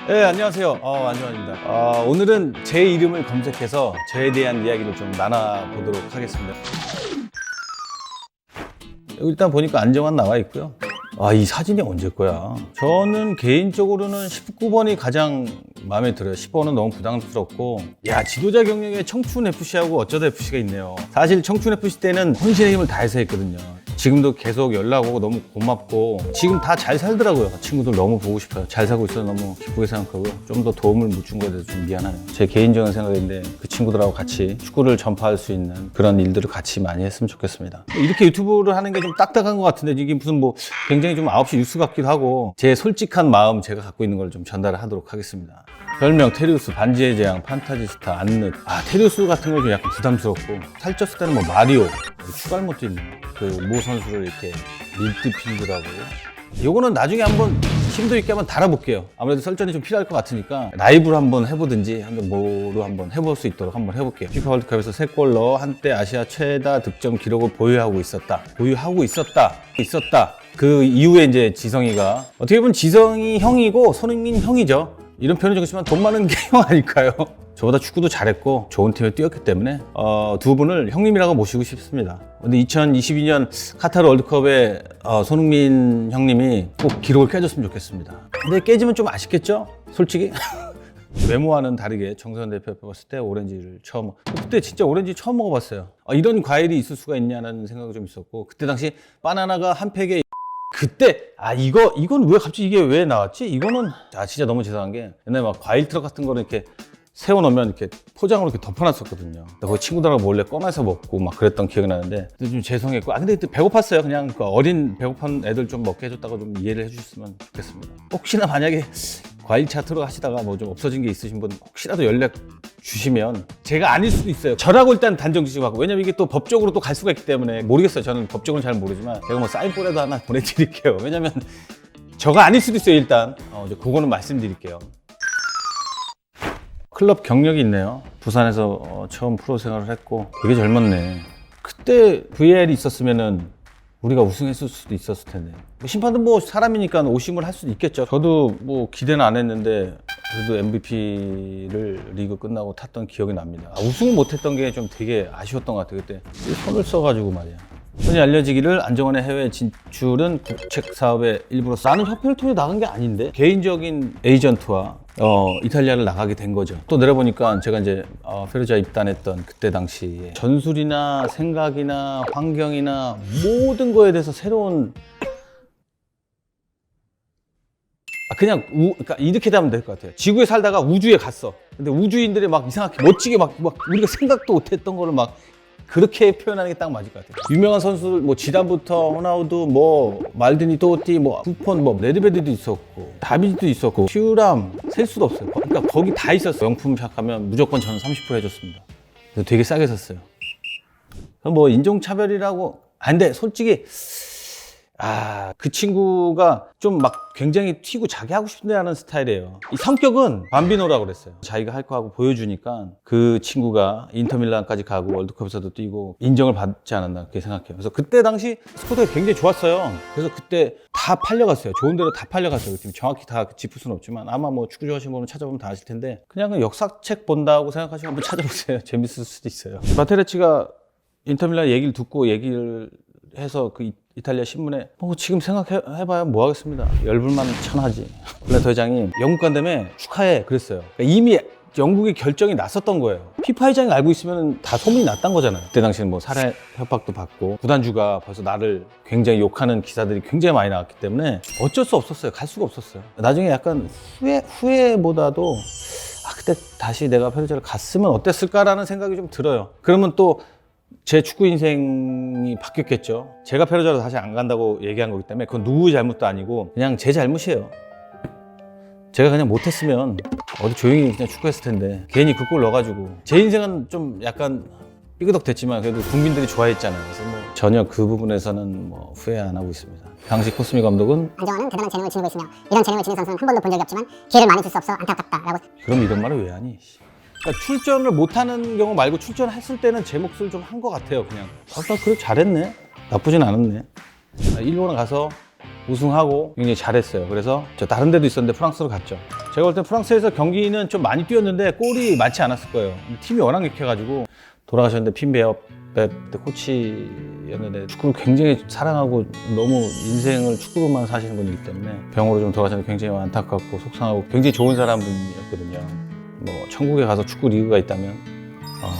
네, 안녕하세요. 안정환입니다. 오늘은 제 이름을 검색해서 저에 대한 이야기를 좀 나눠보도록 하겠습니다. 여기 일단 보니까 안정환 나와 있고요. 이 사진이 언제 거야? 저는 개인적으로는 19번이 가장 마음에 들어요. 10번은 너무 부담스럽고, 지도자 경력에 청춘 FC하고 어쩌다 FC가 있네요. 사실 청춘 FC 때는 혼신의 힘을 다해서 했거든요. 지금도 계속 연락 오고 너무 고맙고, 지금 다 잘 살더라고요. 친구들 너무 보고 싶어요. 잘 살고 있어서 너무 기쁘게 생각하고요. 좀 더 도움을 못 준 거에 대해서 좀 미안해요. 제 개인적인 생각인데 그 친구들하고 같이 축구를 전파할 수 있는 그런 일들을 같이 많이 했으면 좋겠습니다. 이렇게 유튜브를 하는 게 좀 딱딱한 것 같은데, 이게 무슨 굉장히 좀 9시 뉴스 같기도 하고, 제 솔직한 마음, 제가 갖고 있는 걸 좀 전달을 하도록 하겠습니다. 별명 테리우스, 반지의 제왕, 판타지스타, 안느. 테리우스 같은 거 좀 약간 부담스럽고, 살쪘을 때는 마리오, 추갈못도 있네요. 모 선수를 이렇게 밀드필드라고. 요거는 나중에 한번 심도 있게 한번 달아볼게요. 아무래도 설전이 좀 필요할 것 같으니까 라이브로 한번 해보든지 뭐로 한번 해볼 수 있도록 한번 해볼게요. 피파 월드컵에서 3골 넣어 한때 아시아 최다 득점 기록을 보유하고 있었다. 그 이후에 이제 지성이가, 어떻게 보면 지성이 형이고 손흥민 형이죠. 이런 표현은 좋겠지만 돈 많은 게 형 아닐까요? 저보다 축구도 잘했고 좋은 팀에 뛰었기 때문에 두 분을 형님이라고 모시고 싶습니다. 근데 2022년 카타르 월드컵에 손흥민 형님이 꼭 기록을 깨줬으면 좋겠습니다. 근데 깨지면 좀 아쉽겠죠? 솔직히? 외모와는 다르게 정세현 대표 옆에 봤을 때 오렌지를 그때 진짜 오렌지 처음 먹어봤어요. 이런 과일이 있을 수가 있냐는 생각이 좀 있었고, 그때 당시 바나나가 한 팩에 그때 이건 왜 갑자기 이게 왜 나왔지? 이거는 진짜 너무 죄송한 게, 옛날에 막 과일 트럭 같은 거를 이렇게 세워놓으면 이렇게 포장으로 이렇게 덮어놨었거든요. 거기 친구들하고 몰래 꺼내서 먹고 막 그랬던 기억이 나는데 좀 죄송했고, 근데 그때 배고팠어요. 그냥 어린 배고픈 애들 좀 먹게 해줬다고 좀 이해를 해주셨으면 좋겠습니다. 혹시나 만약에 과일 차트로 하시다가 좀 없어진 게 있으신 분 혹시라도 연락 주시면, 제가 아닐 수도 있어요. 저라고 일단 단정 지시고 하고, 왜냐면 이게 또 법적으로 또 갈 수가 있기 때문에 모르겠어요. 저는 법적으로는 잘 모르지만 제가 사인볼이라도 하나 보내드릴게요. 왜냐면 저가 아닐 수도 있어요. 일단 그거는 말씀드릴게요. 클럽 경력이 있네요. 부산에서 처음 프로 생활을 했고, 되게 젊었네. 그때 VAR이 있었으면은 우리가 우승했을 수도 있었을 텐데. 심판도 사람이니까 오심을 할 수도 있겠죠. 저도 기대는 안 했는데 그래도 MVP를 리그 끝나고 탔던 기억이 납니다. 우승을 못했던 게 좀 되게 아쉬웠던 것 같아요. 그때 손을 써가지고 말이야. 흔히 알려지기를 안정환의 해외 진출은 국책 사업의 일부로서, 나는 협회를 통해 나간 게 아닌데 개인적인 에이전트와 이탈리아를 나가게 된 거죠. 또 내려보니까 제가 이제 페르자 입단했던 그때 당시에 전술이나 생각이나 환경이나 모든 거에 대해서 새로운, 그냥 그러니까 이렇게 되면 될 것 같아요. 지구에 살다가 우주에 갔어. 근데 우주인들이 막 이상하게 멋지게 막 우리가 생각도 못했던 거를 막 그렇게 표현하는 게 딱 맞을 것 같아요. 유명한 선수들 지단부터 호나우두, 말디니, 토티, 부폰, 레드베드도 있었고, 다비드도 있었고, 튜람 셀 수도 없어요. 그러니까 거기 다 있었어요. 명품샵 가면 무조건 저는 30% 해줬습니다. 되게 싸게 샀어요. 인종차별이라고. 근데 솔직히 그 친구가 좀 굉장히 튀고 자기 하고 싶은데 하는 스타일이에요. 이 성격은 밤비노라고 그랬어요. 자기가 할 거 하고 보여주니까 그 친구가 인터밀란까지 가고 월드컵에서도 뛰고 인정을 받지 않았나 그렇게 생각해요. 그래서 그때 당시 스쿼드가 굉장히 좋았어요. 그래서 그때 다 팔려갔어요. 좋은 데로 다 팔려갔어요. 그 팀 정확히 다 짚을 수는 없지만 아마 축구 좋아하시는 분은 찾아보면 다 아실 텐데, 그냥 역사책 본다고 생각하시면 한번 찾아보세요. 재밌을 수도 있어요. 마테레치가 인터밀란 얘기를 듣고 얘기를 해서 이탈리아 신문에 지금 생각해봐야 뭐 하겠습니다. 열불만 천하지. 블레터 회장이 영국 간다며 축하해 그랬어요. 그러니까 이미 영국의 결정이 났었던 거예요. 피파 회장이 알고 있으면 다 소문이 났던 거잖아요. 그때 당시는 살해 협박도 받고 구단주가 벌써 나를 굉장히 욕하는 기사들이 굉장히 많이 나왔기 때문에 어쩔 수 없었어요. 갈 수가 없었어요. 나중에 약간 후회보다도 그때 다시 내가 페르자를 갔으면 어땠을까라는 생각이 좀 들어요. 그러면 또 제 축구 인생이 바뀌었겠죠. 제가 페르자로 다시 안 간다고 얘기한 거기 때문에 그건 누구의 잘못도 아니고 그냥 제 잘못이에요. 제가 그냥 못했으면 어디 조용히 그냥 축구했을 텐데, 괜히 그 골 넣어가지고 제 인생은 좀 약간 삐그덕 됐지만 그래도 국민들이 좋아했잖아요. 그래서 전혀 그 부분에서는 후회 안 하고 있습니다. 당시 코스미 감독은 안정환은 대단한 재능을 지니고 있으며 이런 재능을 지닌 선수는 한 번도 본 적이 없지만 기회를 많이 줄 수 없어 안타깝다라고. 그럼 이런 말을 왜 하니? 그러니까 출전을 못하는 경우 말고 출전했을 때는 제 몫을 좀 한 것 같아요. 그냥 그래 잘했네, 나쁘진 않았네. 일본에 가서 우승하고 굉장히 잘했어요. 그래서 저 다른 데도 있었는데 프랑스로 갔죠. 제가 볼 때 프랑스에서 경기는 좀 많이 뛰었는데 골이 많지 않았을 거예요. 팀이 워낙 약해가지고 돌아가셨는데 핀베어 때 코치였는데 축구를 굉장히 사랑하고 너무 인생을 축구로만 사시는 분이기 때문에 병으로 좀 돌아가셨는데 굉장히 안타깝고 속상하고 굉장히 좋은 사람분이었거든요. 뭐 천국에 가서 축구 리그가 있다면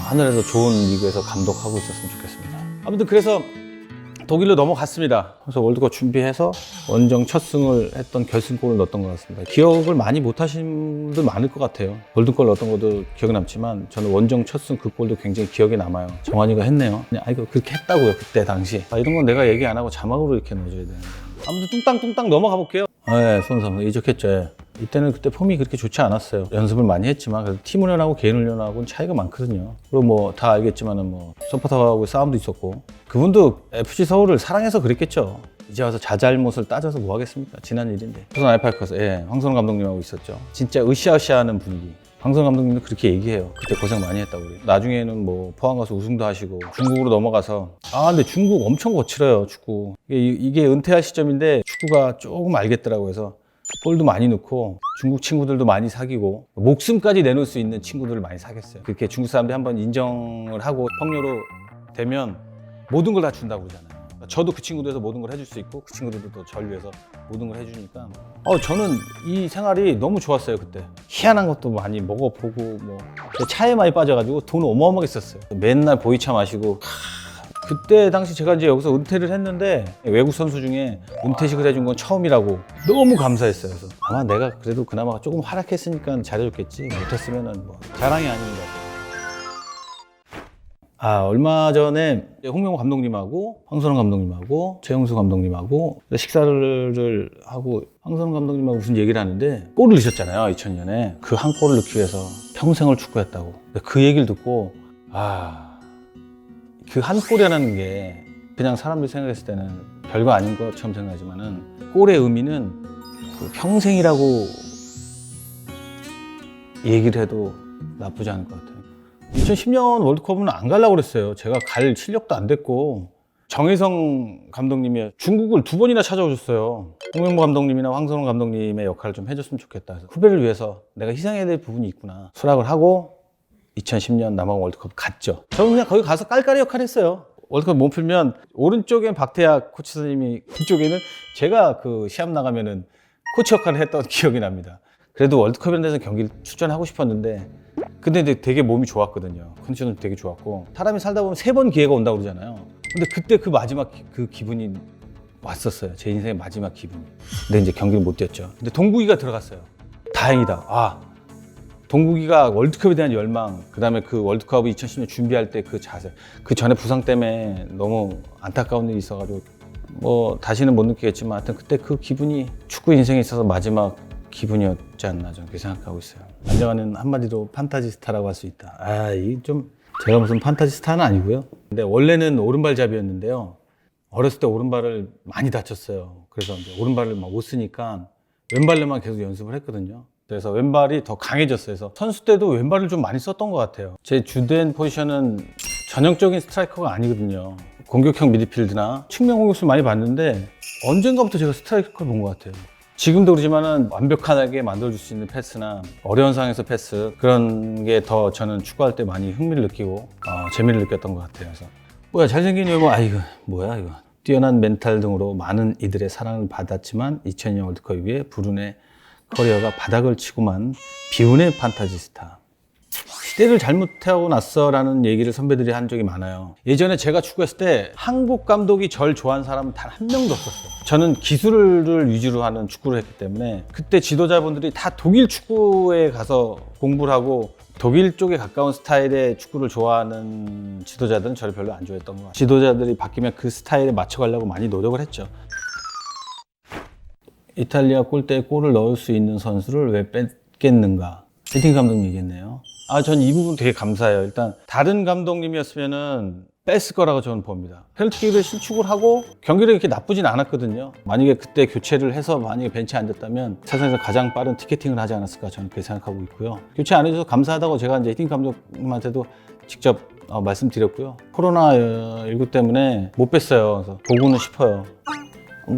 하늘에서 좋은 리그에서 감독하고 있었으면 좋겠습니다. 아무튼 그래서 독일로 넘어갔습니다. 그래서 월드컵 준비해서 원정 첫 승을 했던 결승골을 넣었던 것 같습니다. 기억을 많이 못하신 분들 많을 것 같아요. 골든골 넣었던 것도 기억에 남지만 저는 원정 첫 승 그 골도 굉장히 기억에 남아요. 정환이가 했네요. 그냥 이거 그렇게 했다고요. 그때 당시. 이런 건 내가 얘기 안 하고 자막으로 이렇게 넣어줘야 되는데. 아무튼 뚱땅뚱땅 넘어가 볼게요. 네, 손삼 이적했죠. 예. 이때는 그때 폼이 그렇게 좋지 않았어요. 연습을 많이 했지만 그래도 팀 훈련하고 개인 훈련하고는 차이가 많거든요. 그리고 뭐 다 알겠지만은 뭐 서포터하고 싸움도 있었고 그분도 FC 서울을 사랑해서 그랬겠죠. 이제 와서 자잘못을 따져서 뭐 하겠습니까? 지난 일인데. 부산 아이파크에서 황선홍 감독님하고 있었죠. 진짜 으쌰으쌰하는 분위기. 황선홍 감독님도 그렇게 얘기해요. 그때 고생 많이 했다고 그래요. 나중에는 뭐 포항 가서 우승도 하시고 중국으로 넘어가서 근데 중국 엄청 거칠어요. 축구. 이게 은퇴할 시점인데 축구가 조금 알겠더라고요. 그래서 골도 많이 넣고 중국 친구들도 많이 사귀고 목숨까지 내놓을 수 있는 친구들을 많이 사귀었어요. 그렇게 중국 사람들이 한번 인정을 하고 평료로 되면 모든 걸 다 준다고 그러잖아요. 저도 그 친구들에서 모든 걸 해줄 수 있고 그 친구들도 또 저를 위해서 모든 걸 해주니까 저는 이 생활이 너무 좋았어요. 그때 희한한 것도 많이 먹어보고 뭐 차에 많이 빠져가지고 돈 어마어마하게 썼어요. 맨날 보이차 마시고 그때 당시 제가 이제 여기서 은퇴를 했는데 외국 선수 중에 은퇴식을 해준 건 처음이라고 너무 감사했어요. 그래서 아마 내가 그래도 그나마 조금 활약했으니까 잘해줬겠지 못했으면은 뭐 자랑이 아닙니다. 얼마 전에 홍명보 감독님하고 황선홍 감독님하고 최영수 감독님하고 식사를 하고 황선홍 감독님하고 무슨 얘기를 하는데 골을 넣으셨잖아요. 2000년에 그 한 골을 넣기 위해서 평생을 축구했다고. 그 얘기를 듣고 그 한 골이라는 게 그냥 사람들이 생각했을 때는 별거 아닌 것처럼 생각하지만은 골의 의미는 그 평생이라고 얘기를 해도 나쁘지 않을 것 같아요. 2010년 월드컵은 안 가려고 그랬어요. 제가 갈 실력도 안 됐고 정혜성 감독님이 중국을 2번이나 찾아오셨어요. 홍명보 감독님이나 황선홍 감독님의 역할을 좀 해줬으면 좋겠다 해서 후배를 위해서 내가 희생해야 될 부분이 있구나 수락을 하고 2010년 남아공 월드컵 갔죠. 저는 그냥 거기 가서 깔깔이 역할을 했어요. 월드컵 못 풀면 오른쪽엔 박태학 코치 선생님이 뒤쪽에는 제가 그 시합 나가면은 코치 역할을 했던 기억이 납니다. 그래도 월드컵이라는 데서 경기를 출전하고 싶었는데 근데 되게 몸이 좋았거든요. 컨디션도 되게 좋았고 사람이 살다 보면 3번 기회가 온다고 그러잖아요. 근데 그때 그 마지막 그 기분이 왔었어요. 제 인생의 마지막 기분이. 근데 이제 경기를 못 뛰었죠. 근데 동국이가 들어갔어요. 다행이다. 동국이가 월드컵에 대한 열망, 그 다음에 그 월드컵을 2010년 준비할 때 그 자세, 그 전에 부상 때문에 너무 안타까운 일이 있어가지고 뭐 다시는 못 느끼겠지만 하여튼 그때 그 기분이 축구 인생에 있어서 마지막 기분이었지 않나 저는 그렇게 생각하고 있어요. 안정환은 한마디로 판타지스타라고 할 수 있다. 이 좀 제가 무슨 판타지스타는 아니고요. 근데 원래는 오른발잡이였는데요. 어렸을 때 오른발을 많이 다쳤어요. 그래서 이제 오른발을 막 못 쓰니까 왼발로만 계속 연습을 했거든요. 그래서 왼발이 더 강해졌어요. 그래서 선수 때도 왼발을 좀 많이 썼던 것 같아요. 제 주된 포지션은 전형적인 스트라이커가 아니거든요. 공격형 미드필드나 측면 공격수를 많이 봤는데 언젠가부터 제가 스트라이커를 본 것 같아요. 지금도 그러지만은 완벽하게 만들어줄 수 있는 패스나 어려운 상황에서 패스 그런 게 더 저는 축구할 때 많이 흥미를 느끼고 재미를 느꼈던 것 같아요. 그래서 뭐야 잘생긴 여보 이거 뭐야 이거 뛰어난 멘탈 등으로 많은 이들의 사랑을 받았지만 2002년 월드컵 이후에 불운의 커리어가 바닥을 치고만 비운의 판타지스타. 시대를 잘못하고 났어라는 얘기를 선배들이 한 적이 많아요. 예전에 제가 축구했을 때 한국 감독이 절 좋아하는 사람은 단 한 명도 없었어요. 저는 기술을 위주로 하는 축구를 했기 때문에 그때 지도자분들이 다 독일 축구에 가서 공부를 하고 독일 쪽에 가까운 스타일의 축구를 좋아하는 지도자들은 저를 별로 안 좋아했던 것 같아요. 지도자들이 바뀌면 그 스타일에 맞춰가려고 많이 노력을 했죠. 이탈리아 골대에 골을 넣을 수 있는 선수를 왜 뺐겠는가? 헤딩 감독님 얘기했네요. 전 이 부분 되게 감사해요. 일단 다른 감독님이었으면은 뺐을 거라고 저는 봅니다. 페널티킥을 실축을 하고 경기력이 이렇게 나쁘진 않았거든요. 만약에 그때 교체를 해서 만약에 벤치에 앉았다면 세상에서 가장 빠른 티켓팅을 하지 않았을까 저는 그렇게 생각하고 있고요. 교체 안 해줘서 감사하다고 제가 이제 헤딩 감독님한테도 직접 말씀드렸고요. 코로나19 때문에 못 뺐어요. 그래서 보고는 싶어요.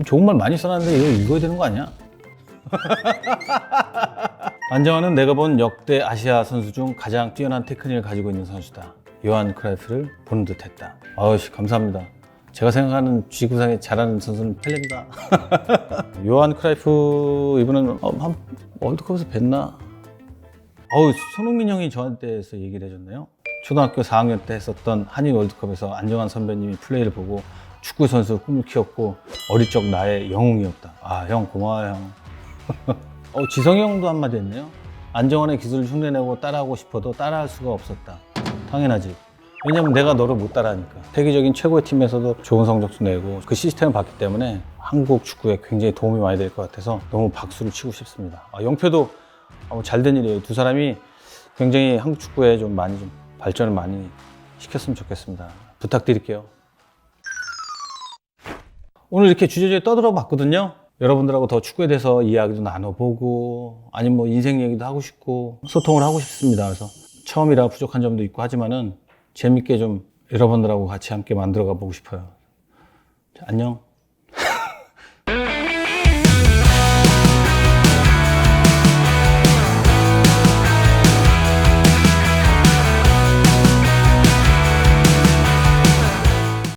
좋은 말 많이 써놨는데 이거 읽어야 되는 거 아니야? 안정환은 내가 본 역대 아시아 선수 중 가장 뛰어난 테크닉을 가지고 있는 선수다. 요한 크라이프를 보는 듯했다. 아우씨, 감사합니다. 제가 생각하는 지구상에 잘하는 선수는 펠레입니다. 요한 크라이프 이분은 한 월드컵에서 뵀나? 손흥민 형이 저한테서 얘기를 해줬네요. 초등학교 4학년 때 했었던 한일 월드컵에서 안정환 선배님이 플레이를 보고 축구 선수 꿈을 키웠고 어릴 적 나의 영웅이었다. 아, 형 고마워요, 형. 지성이 형도 한마디 했네요. 안정환의 기술을 흉내내고 따라하고 싶어도 따라할 수가 없었다. 당연하지. 왜냐면 내가 너를 못 따라하니까. 세계적인 최고의 팀에서도 좋은 성적도 내고 그 시스템을 봤기 때문에 한국 축구에 굉장히 도움이 많이 될 것 같아서 너무 박수를 치고 싶습니다. 영표도 잘 된 일이에요. 두 사람이 굉장히 한국 축구에 좀 많이 좀 발전을 많이 시켰으면 좋겠습니다. 부탁드릴게요. 오늘 이렇게 주제주에 떠들어 봤거든요. 여러분들하고 더 축구에 대해서 이야기도 나눠보고 아니면 뭐 인생 얘기도 하고 싶고 소통을 하고 싶습니다. 그래서 처음이라 부족한 점도 있고 하지만은 재밌게 좀 여러분들하고 같이 함께 만들어가 보고 싶어요. 자, 안녕.